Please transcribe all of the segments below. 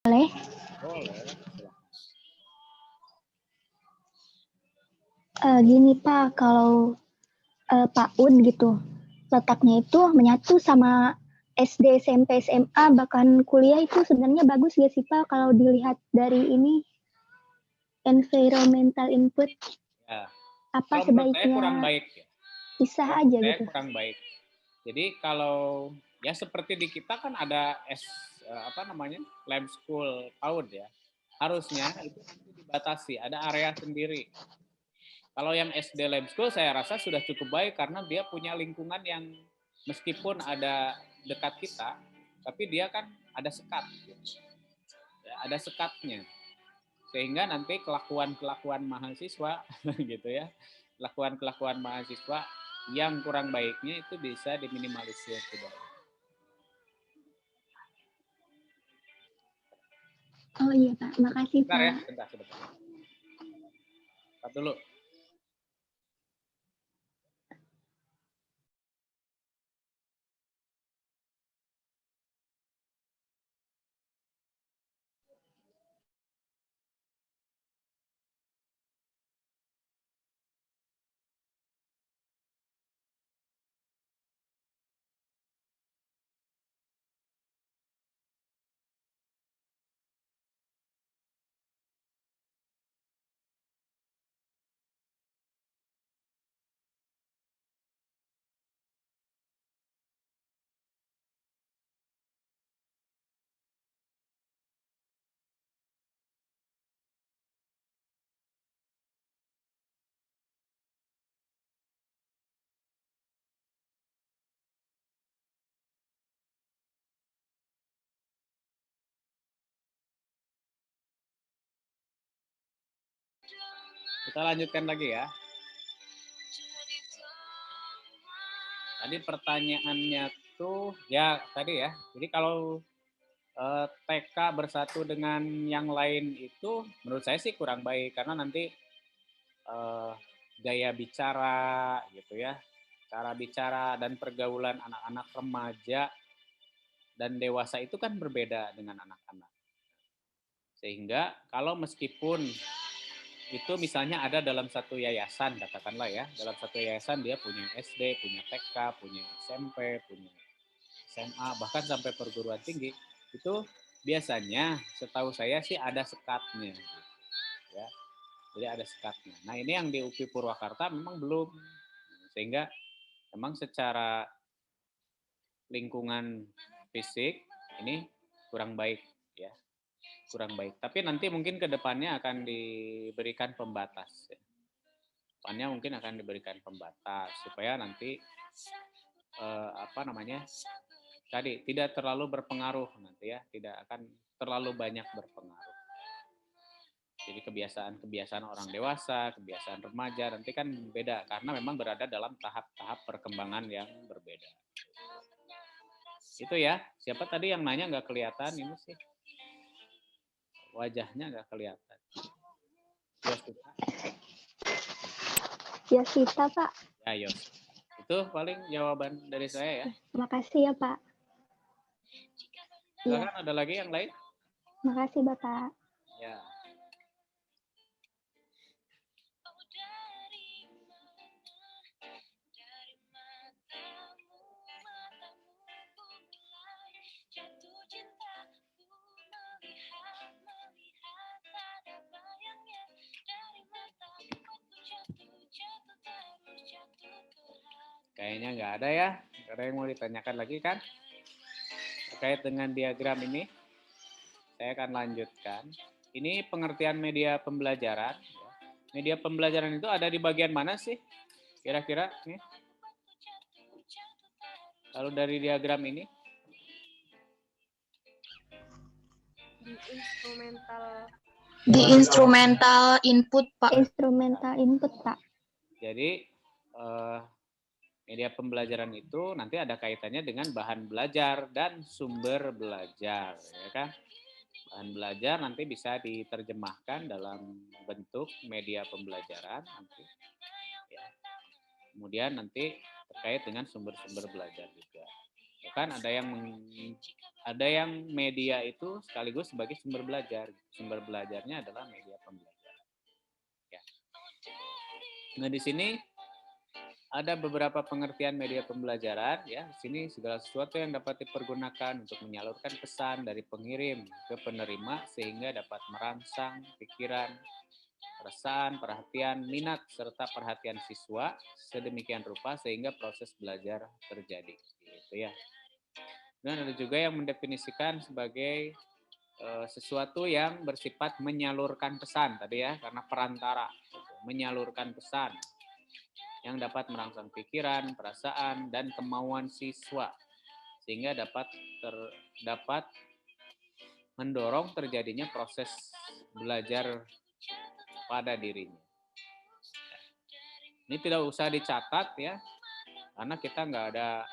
Boleh? Boleh, silakan. Gini Pak, kalau PAUD gitu, letaknya itu menyatu sama SD, SMP, SMA, bahkan kuliah itu sebenarnya bagus gak sih Pak kalau dilihat dari ini environmental input, Ya. apa Kalau menurut saya kurang sebaiknya baik ya. pisah Kalau aja saya gitu? kurang baik. Jadi kalau ya seperti di kita kan ada apa namanya lab school PAUD ya. Harusnya itu nanti dibatasi, ada area sendiri. Kalau yang SD lab school saya rasa sudah cukup baik karena dia punya lingkungan yang meskipun ada dekat kita, tapi dia kan ada sekat, ya, ada sekatnya. Sehingga nanti kelakuan-kelakuan mahasiswa gitu ya, kelakuan-kelakuan mahasiswa yang kurang baiknya itu bisa diminimalisir tidak. Oh iya Pak, makasih Bentar ya, Pak. sebentar. Stop dulu. Kita lanjutkan lagi ya. Tadi pertanyaannya tuh ya tadi ya. Jadi kalau TK bersatu dengan yang lain itu menurut saya sih kurang baik karena nanti eh, gaya bicara gitu ya, cara bicara dan pergaulan anak-anak remaja dan dewasa itu kan berbeda dengan anak-anak. Sehingga kalau meskipun itu misalnya ada dalam satu yayasan, katakanlah ya, dalam satu yayasan dia punya SD, punya TK, punya SMP, punya SMA, bahkan sampai perguruan tinggi, itu biasanya setahu saya sih ada sekatnya, ya. Jadi ada sekatnya. Nah ini yang di UPI Purwakarta memang belum, sehingga memang secara lingkungan fisik ini kurang baik, ya, kurang baik. Tapi nanti mungkin ke depannya akan diberikan pembatas. Ya. Depannya mungkin akan diberikan pembatas supaya nanti apa namanya tadi tidak terlalu berpengaruh nanti ya, tidak akan terlalu banyak berpengaruh. Jadi kebiasaan-kebiasaan orang dewasa, kebiasaan remaja nanti kan beda karena memang berada dalam tahap-tahap perkembangan yang berbeda. Itu ya, siapa tadi yang nanya nggak kelihatan ini sih? Wajahnya nggak kelihatan. Yosita. Yosita Pak. Ya Yos. Itu paling jawaban dari saya ya. Makasih ya Pak. Silakan Iya. ada lagi yang lain? Makasih Bapak. Ya. Kayaknya nggak ada ya. Ada yang mau ditanyakan lagi kan? Terkait dengan diagram ini, saya akan lanjutkan. Ini pengertian media pembelajaran. Media pembelajaran itu ada di bagian mana sih? Kira-kira nih. Lalu dari diagram ini? Di instrumental input, Pak. Instrumental input Pak. Jadi media pembelajaran itu nanti ada kaitannya dengan bahan belajar dan sumber belajar, ya kan? Bahan belajar nanti bisa diterjemahkan dalam bentuk media pembelajaran nanti. Ya. Kemudian nanti terkait dengan sumber-sumber belajar juga. Kan ada yang media itu sekaligus sebagai sumber belajar. Sumber belajarnya adalah media pembelajaran. Ya. Nah, di sini ada beberapa pengertian media pembelajaran, ya. Di sini segala sesuatu yang dapat dipergunakan untuk menyalurkan pesan dari pengirim ke penerima sehingga dapat merangsang pikiran, perasaan, perhatian, minat serta perhatian siswa sedemikian rupa sehingga proses belajar terjadi. Gitu ya. Dan ada juga yang mendefinisikan sebagai sesuatu yang bersifat menyalurkan pesan tadi ya, karena perantara, menyalurkan pesan yang dapat merangsang pikiran, perasaan, dan kemauan siswa sehingga dapat mendorong terjadinya proses belajar pada dirinya. Ini tidak usah dicatat ya, karena kita nggak ada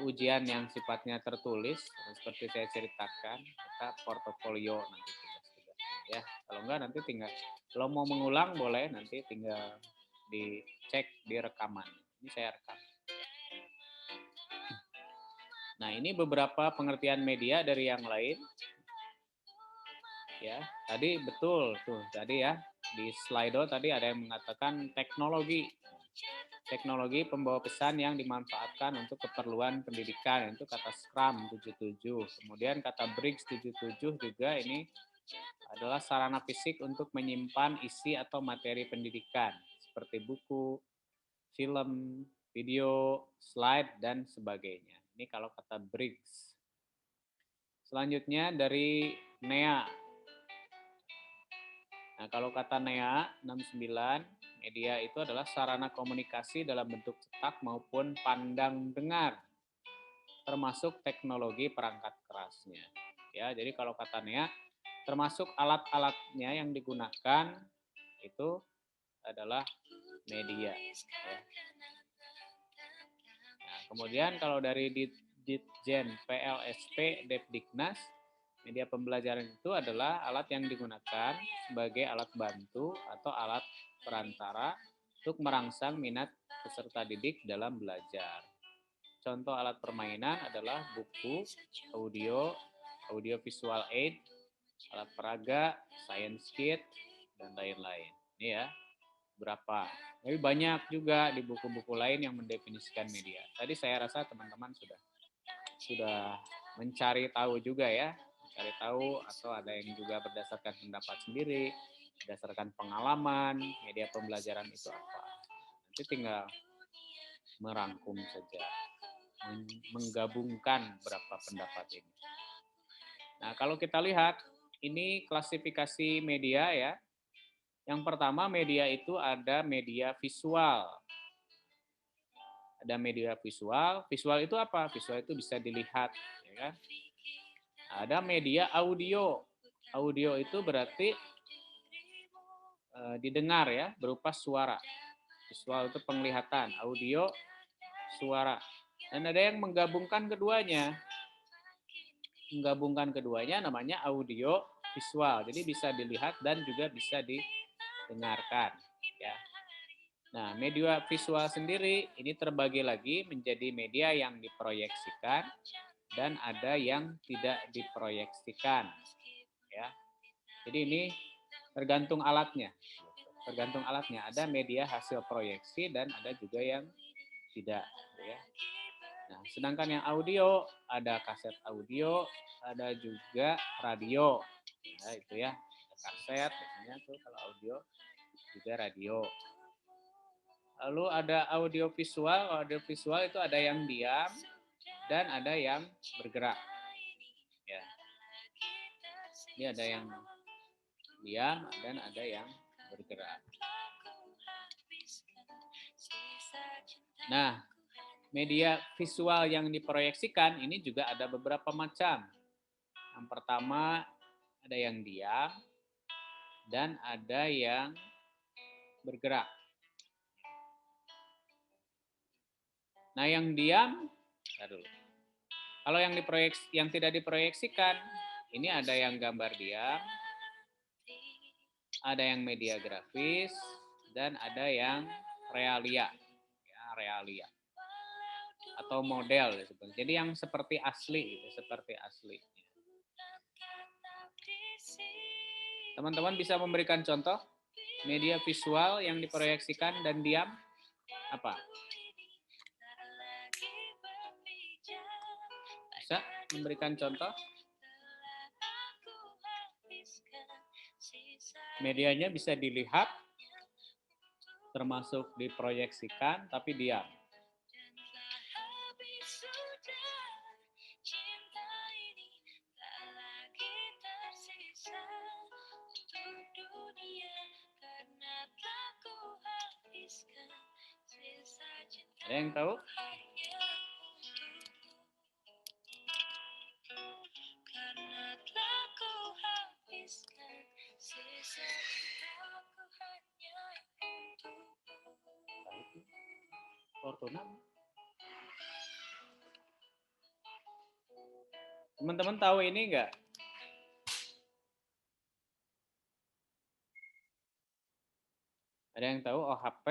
ujian yang sifatnya tertulis seperti saya ceritakan. Kita portofolio nanti tugas-tugasnya ya. Kalau enggak nanti tinggal, kalau mau mengulang boleh, nanti tinggal dicek di rekaman. Ini saya rekam. Nah, ini beberapa pengertian media dari yang lain. Ya, tadi betul tuh tadi ya di Slido tadi ada yang mengatakan teknologi pembawa pesan yang dimanfaatkan untuk keperluan pendidikan, itu kata Scrum 77. Kemudian kata Briggs 77 juga ini adalah sarana fisik untuk menyimpan isi atau materi pendidikan seperti buku, film, video, slide, dan sebagainya. Ini kalau kata Briggs. Selanjutnya dari NEA. Nah, kalau kata NEA 69, media itu adalah sarana komunikasi dalam bentuk cetak maupun pandang dengar, termasuk teknologi perangkat kerasnya. Ya, jadi kalau kata NEA, termasuk alat-alatnya yang digunakan itu adalah media. Ya. Nah, kemudian kalau dari Ditjen PLSP Depdiknas, media pembelajaran itu adalah alat yang digunakan sebagai alat bantu atau alat perantara untuk merangsang minat peserta didik dalam belajar. Contoh alat permainan adalah buku, audio visual aid, alat peraga, science kit, dan lain-lain. Ini ya, berapa. Tapi banyak juga di buku-buku lain yang mendefinisikan media. Tadi saya rasa teman-teman sudah mencari tahu juga ya, mencari tahu, atau ada yang juga berdasarkan pendapat sendiri, berdasarkan pengalaman, media pembelajaran itu apa. Nanti tinggal merangkum saja, menggabungkan beberapa pendapat ini. Nah, kalau kita lihat, ini klasifikasi media ya. Yang pertama, media itu ada media visual. Ada media visual. Visual itu apa? Visual itu bisa dilihat, ya kan? Ada media audio. Audio itu berarti didengar ya, berupa suara. Visual itu penglihatan, audio suara. Dan ada yang menggabungkan keduanya. Menggabungkan keduanya namanya audio visual. Jadi bisa dilihat dan juga bisa didengarkan, ya. Nah, media visual sendiri ini terbagi lagi menjadi media yang diproyeksikan dan ada yang tidak diproyeksikan, ya. Jadi ini tergantung alatnya. Tergantung alatnya. Ada media hasil proyeksi dan ada juga yang tidak, ya. Nah, sedangkan yang audio ada kaset audio, ada juga radio. Ya, itu ya. Ada kaset biasanya tuh kalau audio, juga radio. Lalu ada audio visual. Audio visual itu ada yang diam dan ada yang bergerak. Ya. Ini ada yang diam dan ada yang bergerak. Nah, media visual yang diproyeksikan ini juga ada beberapa macam. Yang pertama ada yang diam dan ada yang bergerak. Nah, yang diam, kalau yang tidak diproyeksikan, ini ada yang gambar diam, ada yang media grafis, dan ada yang realia. Ya, realia. atau model disebut. Jadi yang seperti asli, gitu, seperti asli. Teman-teman bisa memberikan contoh media visual yang diproyeksikan dan diam apa? Bisa memberikan contoh? Medianya bisa dilihat, termasuk diproyeksikan, tapi diam. Ada yang tahu? Fortuna. Teman-teman tahu ini enggak? Ada yang tahu OHP?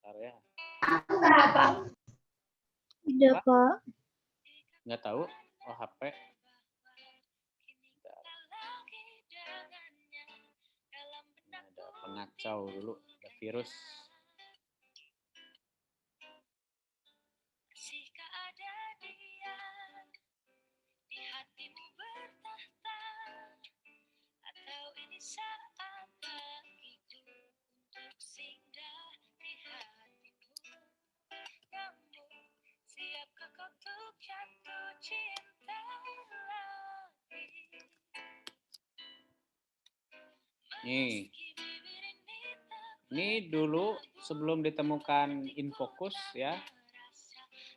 Bentar ya. Tidak, Pak. Nggak tahu OHP? Ada pengacau dulu, ada virus. Nih, ini dulu sebelum ditemukan infocus ya,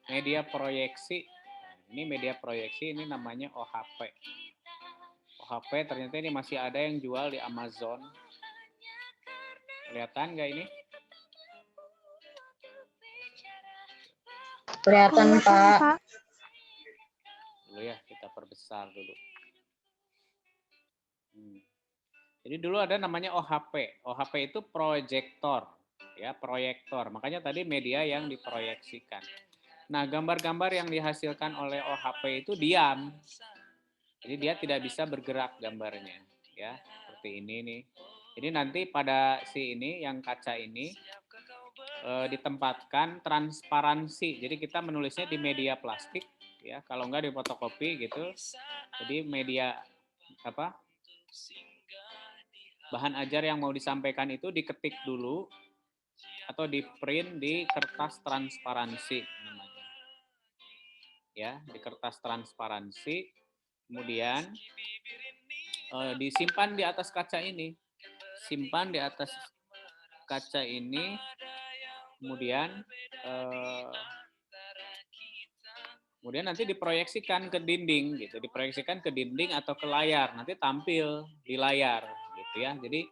media proyeksi. Ini media proyeksi, ini namanya OHP. OHP ternyata ini masih ada yang jual di Amazon. Kelihatan nggak ini? Kelihatan, Pak. Dulu ya, kita perbesar dulu. Jadi dulu ada namanya OHP. OHP itu proyektor, ya proyektor. Makanya tadi media yang diproyeksikan. Nah, gambar-gambar yang dihasilkan oleh OHP itu diam. Jadi dia tidak bisa bergerak gambarnya, ya seperti ini nih. Jadi nanti pada si ini yang kaca ini ditempatkan transparansi. Jadi kita menulisnya di media plastik, ya kalau enggak di fotokopi gitu. Jadi media apa? Bahan ajar yang mau disampaikan itu diketik dulu atau di print di kertas transparansi namanya. Ya, di kertas transparansi, kemudian disimpan di atas kaca ini. Simpan di atas kaca ini, kemudian nanti diproyeksikan ke dinding gitu, diproyeksikan ke dinding atau ke layar, nanti tampil di layar gitu ya. Jadi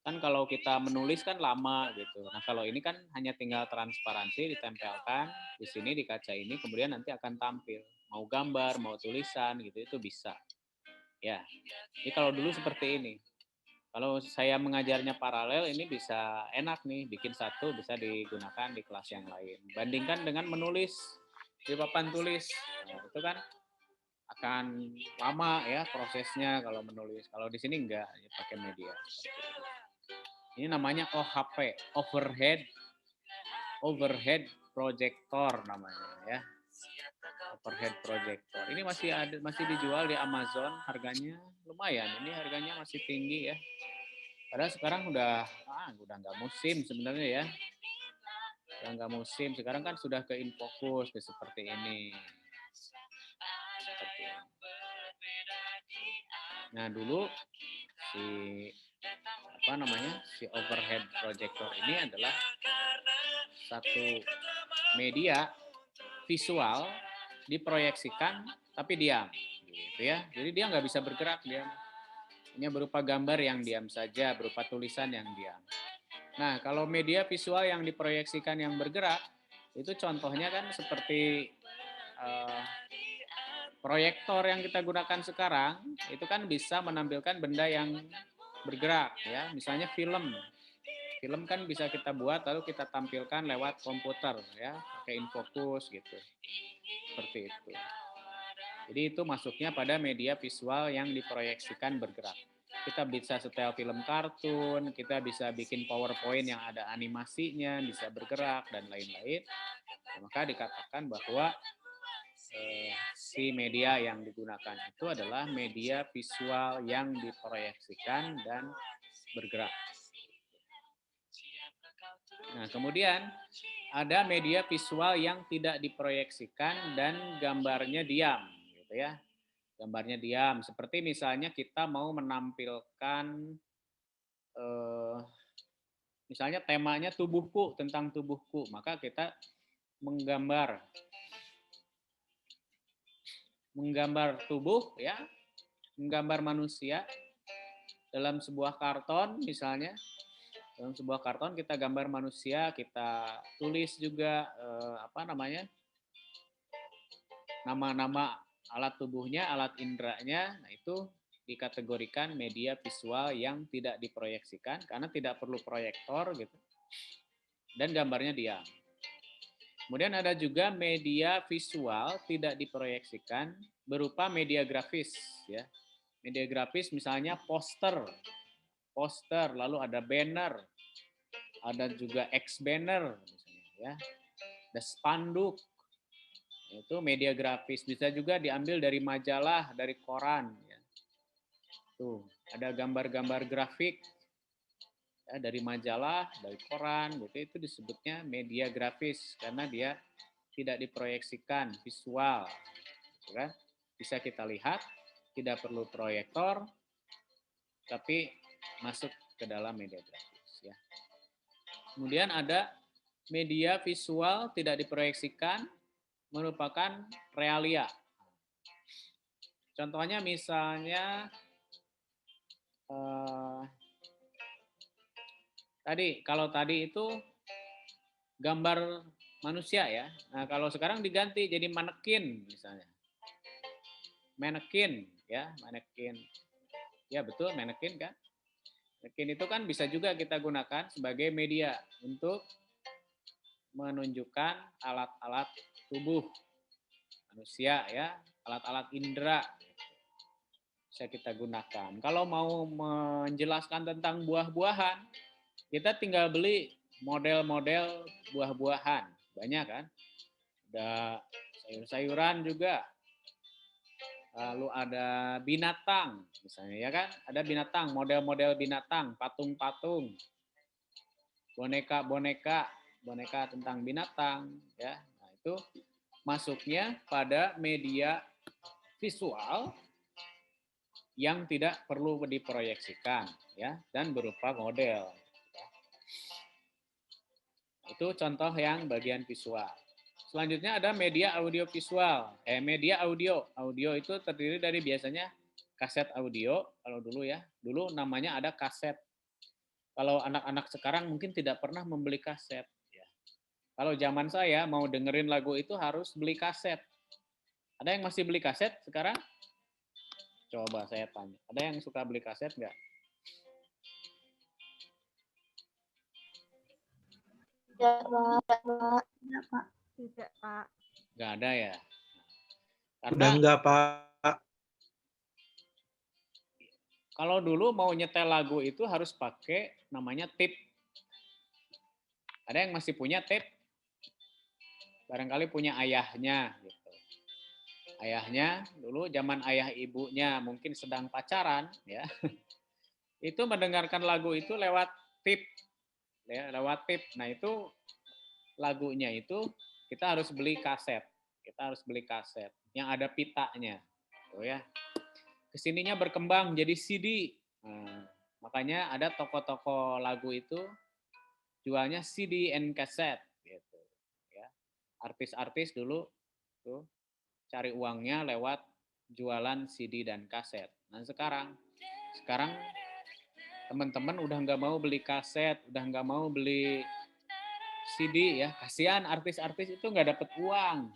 kan kalau kita menulis kan lama gitu. Nah, kalau ini kan hanya tinggal transparansi ditempelkan di sini di kaca ini, kemudian nanti akan tampil. Mau gambar, mau tulisan gitu itu bisa. Ya. Jadi kalau dulu seperti ini. Kalau saya mengajarnya paralel ini bisa enak nih, bikin satu bisa digunakan di kelas yang lain. Bandingkan dengan menulis di papan tulis. Nah, itu kan akan lama ya prosesnya kalau menulis. Kalau di sini enggak, ya pakai media. Ini namanya OHP, overhead projector namanya ya. Overhead projector. Ini masih dijual di Amazon, harganya lumayan. Ini harganya masih tinggi ya. Padahal sekarang udah nggak musim sebenarnya ya. Udah nggak musim. Sekarang kan sudah ke infocus seperti ini. Seperti ini. Nah, dulu si overhead projector ini adalah satu media visual diproyeksikan tapi diam gitu ya. Jadi dia nggak bisa bergerak, dia hanya berupa gambar yang diam saja, berupa tulisan yang diam. Nah, kalau media visual yang diproyeksikan yang bergerak itu contohnya kan seperti proyektor yang kita gunakan sekarang itu kan bisa menampilkan benda yang bergerak ya, misalnya film film kan bisa kita buat lalu kita tampilkan lewat komputer ya, pakai InFocus gitu. Seperti itu. Jadi itu masuknya pada media visual yang diproyeksikan bergerak. Kita bisa setel film kartun, kita bisa bikin PowerPoint yang ada animasinya, bisa bergerak dan lain-lain. Maka dikatakan bahwa si media yang digunakan itu adalah media visual yang diproyeksikan dan bergerak. Nah, kemudian ada media visual yang tidak diproyeksikan dan gambarnya diam, gitu ya. Gambarnya diam, seperti misalnya kita mau menampilkan, misalnya temanya tubuhku, tentang tubuhku, maka kita menggambar tubuh, ya, menggambar manusia dalam sebuah karton misalnya. Dalam sebuah karton kita gambar manusia, kita tulis juga nama-nama alat tubuhnya, alat inderanya. Nah, itu dikategorikan media visual yang tidak diproyeksikan karena tidak perlu proyektor gitu. Dan gambarnya diam. Kemudian ada juga media visual tidak diproyeksikan berupa media grafis ya. Media grafis misalnya poster, lalu ada banner, ada juga X-banner misalnya ya. Ada spanduk. Itu media grafis, bisa juga diambil dari majalah, dari koran ya. Tuh, ada gambar-gambar grafik ya, dari majalah, dari koran gitu, itu disebutnya media grafis karena dia tidak diproyeksikan, visual. Gitu kan? Bisa kita lihat, tidak perlu proyektor, tapi masuk ke dalam media grafis ya. Kemudian ada media visual tidak diproyeksikan merupakan realia. Contohnya misalnya kalau tadi itu gambar manusia ya. Nah, kalau sekarang diganti jadi manekin misalnya. Manekin ya, manekin. Ya betul, manekin kan. Manekin itu kan bisa juga kita gunakan sebagai media untuk menunjukkan alat-alat tubuh manusia ya, alat-alat indera bisa kita gunakan. Kalau mau menjelaskan tentang buah-buahan, kita tinggal beli model-model buah-buahan. Banyak kan? Ada sayur-sayuran juga. Lalu ada binatang, misalnya ya kan? Ada binatang, model-model binatang, patung-patung, boneka tentang binatang, ya. Nah, itu masuknya pada media visual yang tidak perlu diproyeksikan, ya, dan berupa model. Itu contoh yang bagian visual. Selanjutnya ada media audiovisual. Media audio. Audio itu terdiri dari biasanya kaset audio. Kalau dulu ya, dulu namanya ada kaset. Kalau anak-anak sekarang mungkin tidak pernah membeli kaset. Ya. Kalau zaman saya mau dengerin lagu itu harus beli kaset. Ada yang masih beli kaset sekarang? Coba saya tanya. Ada yang suka beli kaset nggak? Tidak, Pak. Tidak, Pak. Tidak, Pak. Nggak ada ya? Karena Udah enggak, Pak. kalau dulu mau nyetel lagu itu harus pakai namanya tape. Ada yang masih punya tape? Barangkali punya ayahnya gitu. Ayahnya dulu zaman ayah ibunya mungkin sedang pacaran ya. Itu mendengarkan lagu itu lewat tape. Ya, lewat tape. Nah, itu lagunya itu kita harus beli kaset. Kita harus beli kaset yang ada pitanya. Tuh ya. Kesininya berkembang jadi CD. Nah, makanya ada toko-toko lagu itu jualnya CD and cassette gitu ya. Artis-artis dulu tuh cari uangnya lewat jualan CD dan kaset. Nah, sekarang teman-teman udah nggak mau beli kaset, udah nggak mau beli CD ya. Kasihan artis-artis itu nggak dapat uang.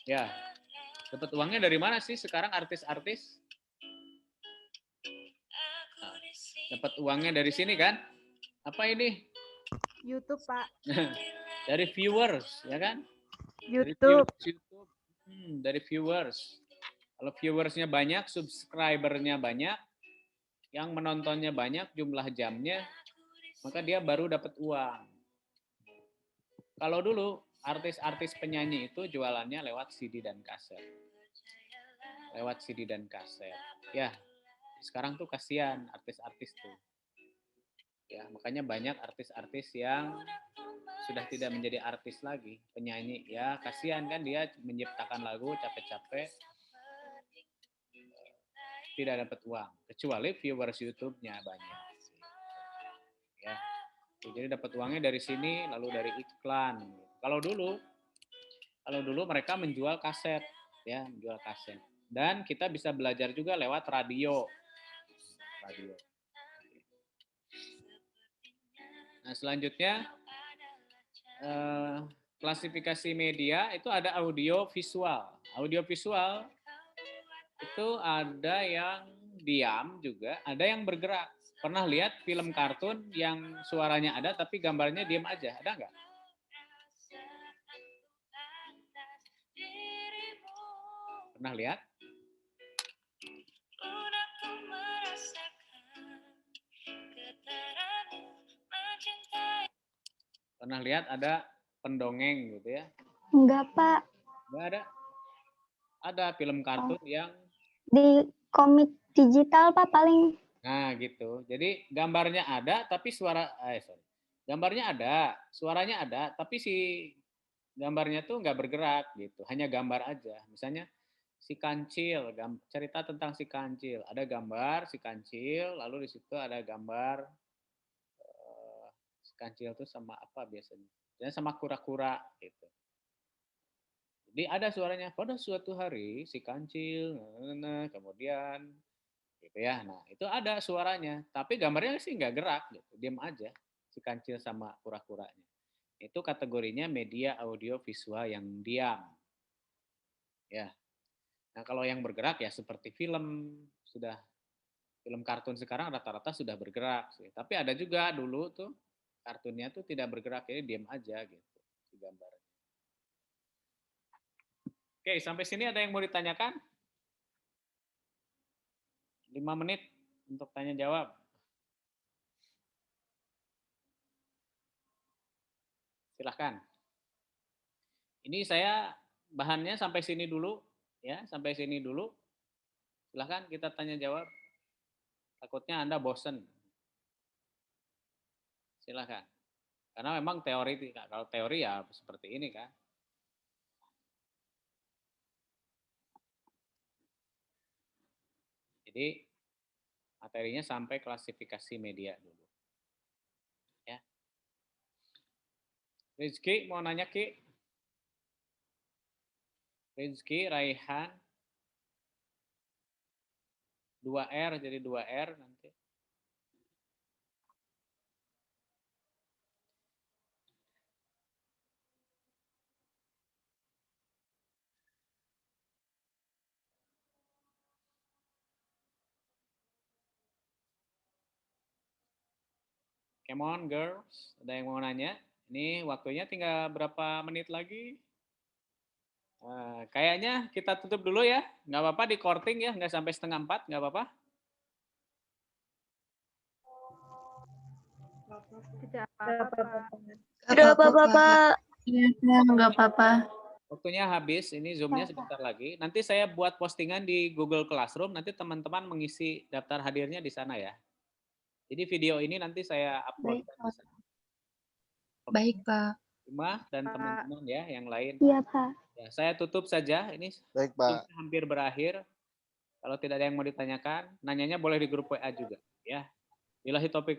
Ya, dapat uangnya dari mana sih sekarang artis-artis? Nah, dapat uangnya dari sini kan? Apa ini? YouTube, Pak. Dari viewers, ya kan? Dari YouTube. viewers YouTube. Dari viewers. Kalau viewersnya banyak, subscribernya banyak, yang menontonnya banyak, jumlah jamnya, maka dia baru dapat uang. Kalau dulu artis-artis penyanyi itu jualannya lewat CD dan kaset. Lewat CD dan kaset. Ya, sekarang tuh kasihan artis-artis tuh. Ya, makanya banyak artis-artis yang sudah tidak menjadi artis lagi, penyanyi. Ya, kasihan kan dia menciptakan lagu capek-capek tidak dapat uang, kecuali viewers YouTube-nya banyak. Ya. Jadi dapat uangnya dari sini lalu dari iklan. Kalau dulu mereka menjual kaset, ya, menjual kaset. Dan kita bisa belajar juga lewat radio. Radio. Nah, selanjutnya klasifikasi media itu ada audio visual. Audio visual itu ada yang diam juga, ada yang bergerak. Pernah lihat film kartun yang suaranya ada tapi gambarnya diam aja, ada nggak? Pernah lihat? Pernah lihat ada pendongeng gitu ya? Enggak, Pak. Nggak ada. Ada film kartun yang Di komik digital, Pak, paling. nah gitu. Jadi gambarnya ada tapi gambarnya ada, suaranya ada tapi si gambarnya tuh nggak bergerak gitu, hanya gambar aja. Misalnya si kancil, cerita tentang si kancil, ada gambar si kancil, lalu di situ ada gambar si kancil tuh sama apa biasanya? Biasanya sama kura-kura gitu. Jadi ada suaranya. Pada suatu hari si kancil, kemudian gitu ya. Nah itu ada suaranya, tapi gambarnya sih nggak gerak, gitu, diam aja si kancil sama kura-kuranya. Itu kategorinya media audio visual yang diam. Ya. Nah kalau yang bergerak ya seperti film kartun sekarang rata-rata sudah bergerak sih. Tapi ada juga dulu tuh kartunnya tuh tidak bergerak, jadi diam aja gitu si gambarnya. Oke, sampai sini ada yang mau ditanyakan? 5 menit untuk tanya jawab. Silahkan. Ini saya bahannya sampai sini dulu, ya, sampai sini dulu. Silahkan kita tanya jawab. Takutnya Anda bosen. Silahkan. Karena memang teori, kalau teori ya seperti ini kan. Jadi materinya sampai klasifikasi media dulu. Ya. Rizky mau nanya Ki? Rizky, Raihan. 2R jadi 2R nanti. Come on girls, ada yang mau nanya? Ini waktunya tinggal berapa menit lagi? Kayaknya kita tutup dulu ya, nggak apa-apa di korting ya, nggak sampai 3:30, nggak apa-apa. Tidak apa-apa. Tidak apa-apa, Pak. Iya, nggak apa-apa. Waktunya habis, ini Zoom-nya sebentar lagi. Nanti saya buat postingan di Google Classroom, nanti teman-teman mengisi daftar hadirnya di sana ya. Jadi video ini nanti saya upload di sana. Baik, Pak. Cuma dan teman-teman ya yang lain. Iya, Pak. Ya, saya tutup saja, ini Baik, Pak. hampir berakhir. Kalau tidak ada yang mau ditanyakan, nanyanya boleh di grup WA juga ya. Billahi taufiq